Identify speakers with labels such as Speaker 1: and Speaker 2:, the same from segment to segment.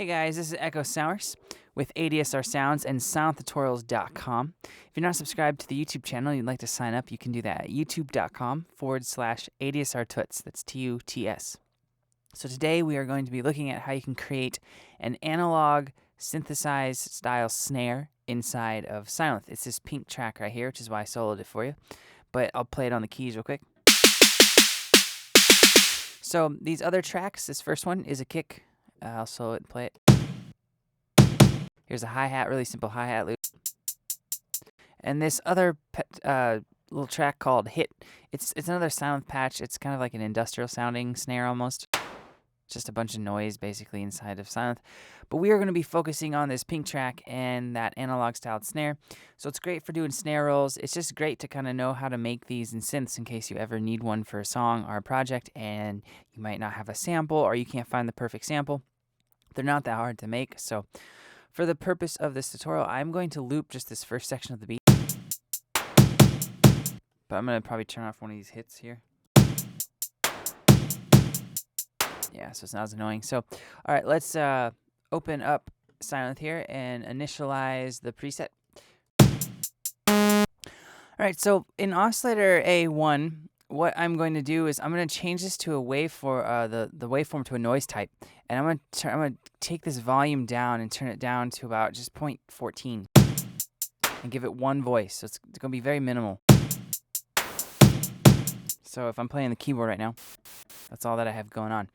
Speaker 1: Hey guys, this is Echo Sours with ADSR Sounds and SoundTutorials.com. If you're not subscribed to the YouTube channel and you'd like to sign up, you can do that at youtube.com/ADSR Tuts. That's Tuts. So today we are going to be looking at how you can create an analog synthesized style snare inside of Sylenth. It's this pink track right here, which is why I soloed it for you. But I'll play it on the keys real quick. So these other tracks, this first one is a kick. I'll solo it and play it. Here's a hi-hat, really simple hi-hat loop. And this other little track called Hit, it's another Sylenth patch. It's kind of like an industrial sounding snare almost. Just a bunch of noise basically inside of Sylenth. But we are going to be focusing on this pink track and that analog styled snare. So it's great for doing snare rolls. It's just great to kind of know how to make these in synths in case you ever need one for a song or a project and you might not have a sample or you can't find the perfect sample. They're not that hard to make. So for the purpose of this tutorial, I'm going to loop just this first section of the beat. But I'm going to probably turn off one of these hits here. Yeah, so it's not as annoying. So, all right, let's open up Sylenth here and initialize the preset. All right, so in Oscillator A1, what I'm going to do is I'm going to change this to a waveform, the waveform to a noise type, and I'm going to take this volume down and turn it down to about just 0.14 and give it one voice. So it's going to be very minimal. So if I'm playing the keyboard right now, that's all that I have going on.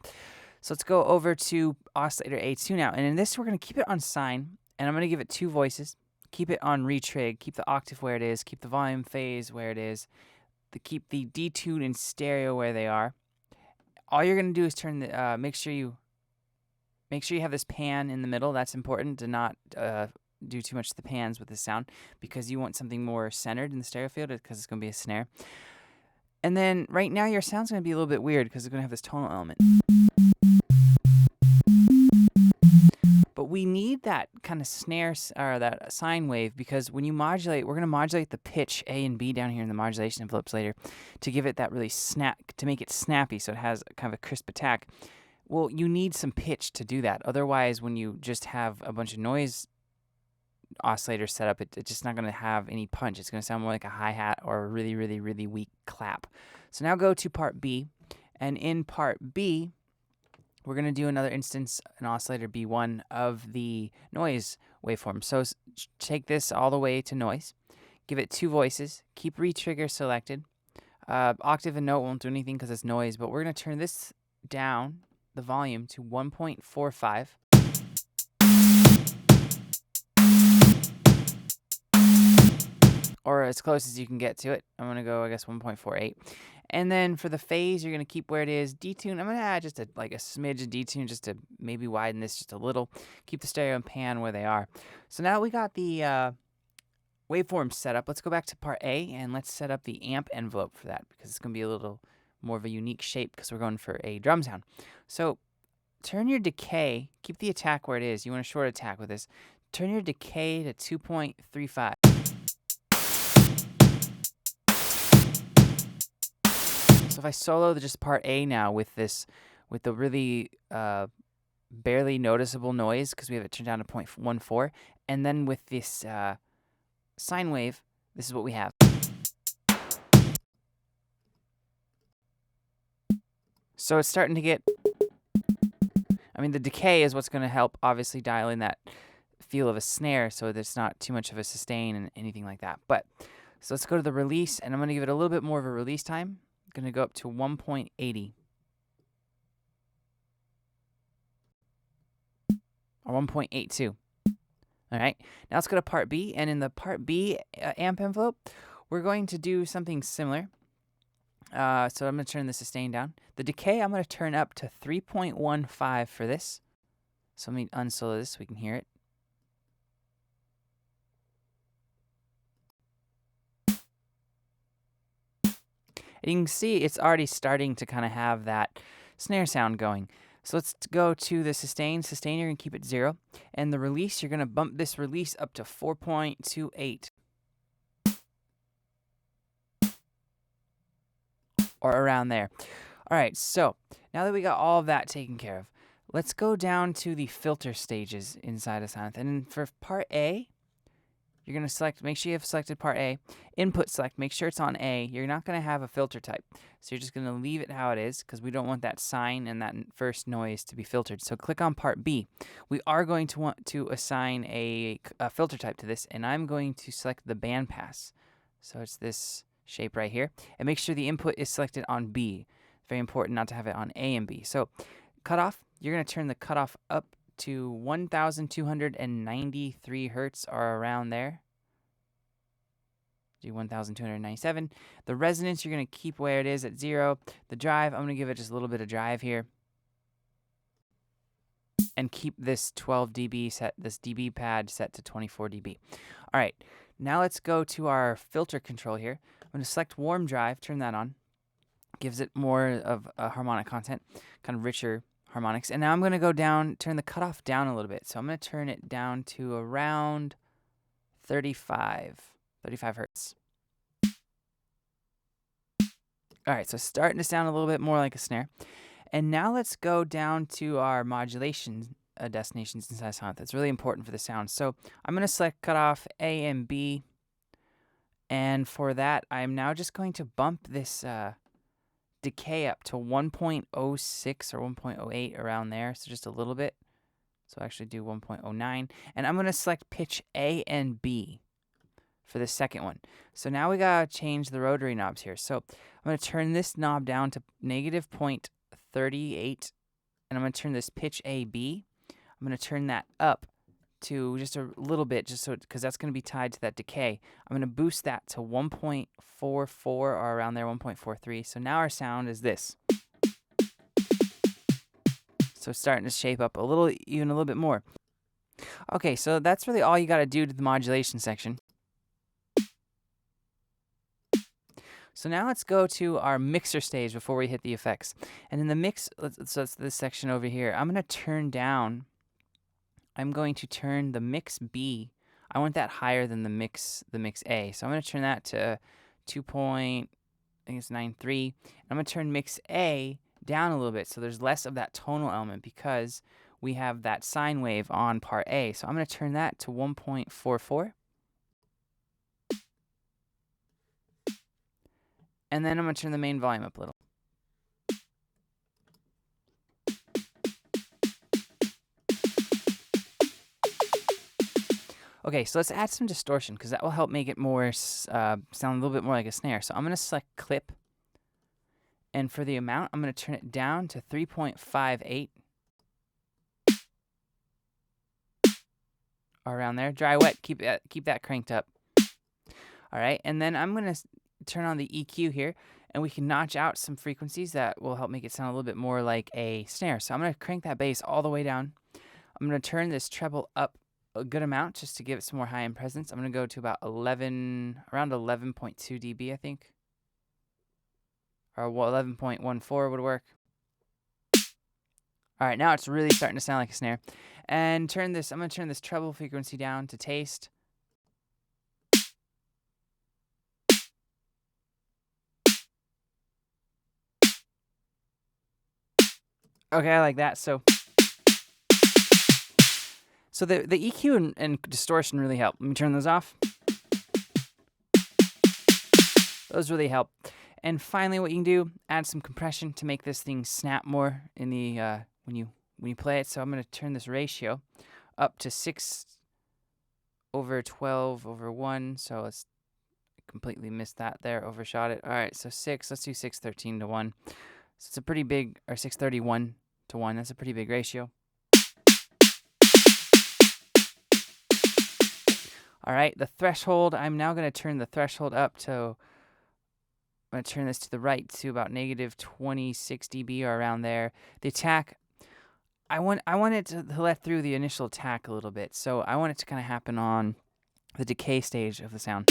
Speaker 1: So let's go over to Oscillator A2 now, and in this we're going to keep it on sine, and I'm going to give it two voices. Keep it on retrig, keep the octave where it is, keep the volume phase where it is. Keep the detune and stereo where they are. All you're going to do is turn the make sure you have this pan in the middle. That's important to not do too much to the pans with the sound because you want something more centered in the stereo field because it's going to be a snare. And then right now your sound's going to be a little bit weird because it's going to have this tonal element. But we need that kind of snare or that sine wave because when you modulate, we're going to modulate the pitch A and B down here in the modulation envelopes later to give it that really to make it snappy so it has kind of a crisp attack. Well, you need some pitch to do that. Otherwise, when you just have a bunch of noise oscillators set up, it's just not going to have any punch. It's going to sound more like a hi-hat or a really, really, really weak clap. So now go to part B, and in part B, we're going to do another instance, an oscillator B1 of the noise waveform. So take this all the way to noise, give it two voices, keep retrigger selected. Octave and note won't do anything because it's noise, but we're going to turn this down, the volume, to 1.45. Or as close as you can get to it. I'm going to go, I guess, 1.48. And then for the phase, you're going to keep where it is. Detune, I'm going to add just a smidge of detune just to maybe widen this just a little. Keep the stereo and pan where they are. So now we got the waveforms set up. Let's go back to part A and let's set up the amp envelope for that because it's going to be a little more of a unique shape because we're going for a drum sound. So turn your decay, keep the attack where it is. You want a short attack with this. Turn your decay to 2.35. So if I solo just part A now with the really barely noticeable noise because we have it turned down to 0.14, and then with this sine wave, this is what we have. So it's starting to get, the decay is what's going to help obviously dial in that feel of a snare so there's not too much of a sustain and anything like that. So let's go to the release, and I'm going to give it a little bit more of a release time. Going to go up to 1.80 or 1.82. All right, now let's go to part B, and in the part B amp envelope, we're going to do something similar. So I'm going to turn the sustain down. The decay I'm going to turn up to 3.15 for this. So let me unsolo this so we can hear it. And you can see it's already starting to kind of have that snare sound going. So let's go to the sustain. Sustain, you're going to keep it 0. And the release, you're going to bump this release up to 4.28. Or around there. All right, so now that we got all of that taken care of, Let's go down to the filter stages inside of Sylenth. And for part A, you're going to select, make sure you have selected part A. Input select, make sure it's on A. You're not going to have a filter type. So you're just going to leave it how it is because we don't want that sine and that first noise to be filtered. So click on part B. We are going to want to assign a filter type to this, and I'm going to select the bandpass. So it's this shape right here. And make sure the input is selected on B. Very important not to have it on A and B. So cutoff, you're going to turn the cutoff up to 1,293 hertz or around there. Do 1,297. The resonance, you're going to keep where it is at 0. The drive, I'm going to give it just a little bit of drive here. And keep this 12 dB set, this dB pad set to 24 dB. All right, now let's go to our filter control here. I'm going to select warm drive, turn that on. Gives it more of a harmonic content, kind of richer harmonics. And now I'm going to go down, turn the cutoff down a little bit. So I'm going to turn it down to around 35 hertz. All right, so starting to sound a little bit more like a snare. And now let's go down to our modulation destinations inside Sylenth. That's really important for the sound. So I'm going to select cutoff A and B. And for that, I'm now just going to bump this decay up to 1.06 or 1.08 around there, so just a little bit. So actually do 1.09, and I'm going to select pitch A and B for the second one. So now we got to change the rotary knobs here. So I'm going to turn this knob down to negative 0.38, and I'm going to turn this pitch AB. I'm going to turn that up to just a little bit, just so because that's going to be tied to that decay. I'm going to boost that to 1.44 or around there, 1.43. So now our sound is this. So it's starting to shape up a little, even a little bit more. Okay, so that's really all you got to do to the modulation section. So now let's go to our mixer stage before we hit the effects. And in the mix, so it's this section over here. I'm going to turn down. I'm going to turn the mix B. I want that higher than the mix A. So I'm going to turn that to 2.93. I'm going to turn mix A down a little bit so there's less of that tonal element because we have that sine wave on part A. So I'm going to turn that to 1.44. And then I'm going to turn the main volume up a little. Okay, so let's add some distortion because that will help make it more sound a little bit more like a snare. So I'm going to select clip. And for the amount, I'm going to turn it down to 3.58. Around there. Dry, wet, keep that cranked up. All right, and then I'm going to turn on the EQ here, and we can notch out some frequencies that will help make it sound a little bit more like a snare. So I'm going to crank that bass all the way down. I'm going to turn this treble up a good amount just to give it some more high-end presence. I'm going to go to about around 11.2 dB, I think. Or 11.14 would work. All right, now it's really starting to sound like a snare. And I'm going to turn this treble frequency down to taste. Okay, I like that. So the EQ and distortion really help. Let me turn those off. Those really help. And finally, what you can do, add some compression to make this thing snap more in the when you play it. So I'm going to turn this ratio up to 6/12/1. So let's completely missed that there, overshot it. All right, so 6. Let's do 6:13/1. So it's a pretty big, or 6:31/1. That's a pretty big ratio. All right, the threshold, I'm now going to turn the threshold up to, I'm going to turn this to the right to about negative 26 dB or around there. The attack, I want it to let through the initial attack a little bit. So I want it to kind of happen on the decay stage of the sound.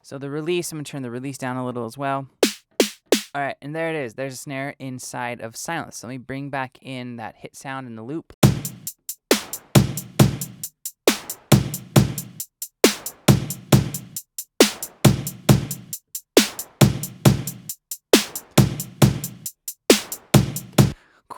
Speaker 1: So the release, I'm going to turn the release down a little as well. All right, and there it is. There's a snare inside of Sylenth. So let me bring back in that hit sound in the loop.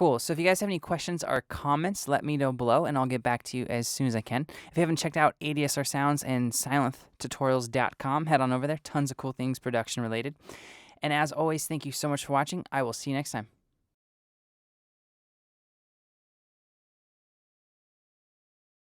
Speaker 1: Cool. So if you guys have any questions or comments, let me know below, and I'll get back to you as soon as I can. If you haven't checked out ADSR Sounds and SylenthTutorials.com, head on over there. Tons of cool things production related. And as always, thank you so much for watching. I will see you next time.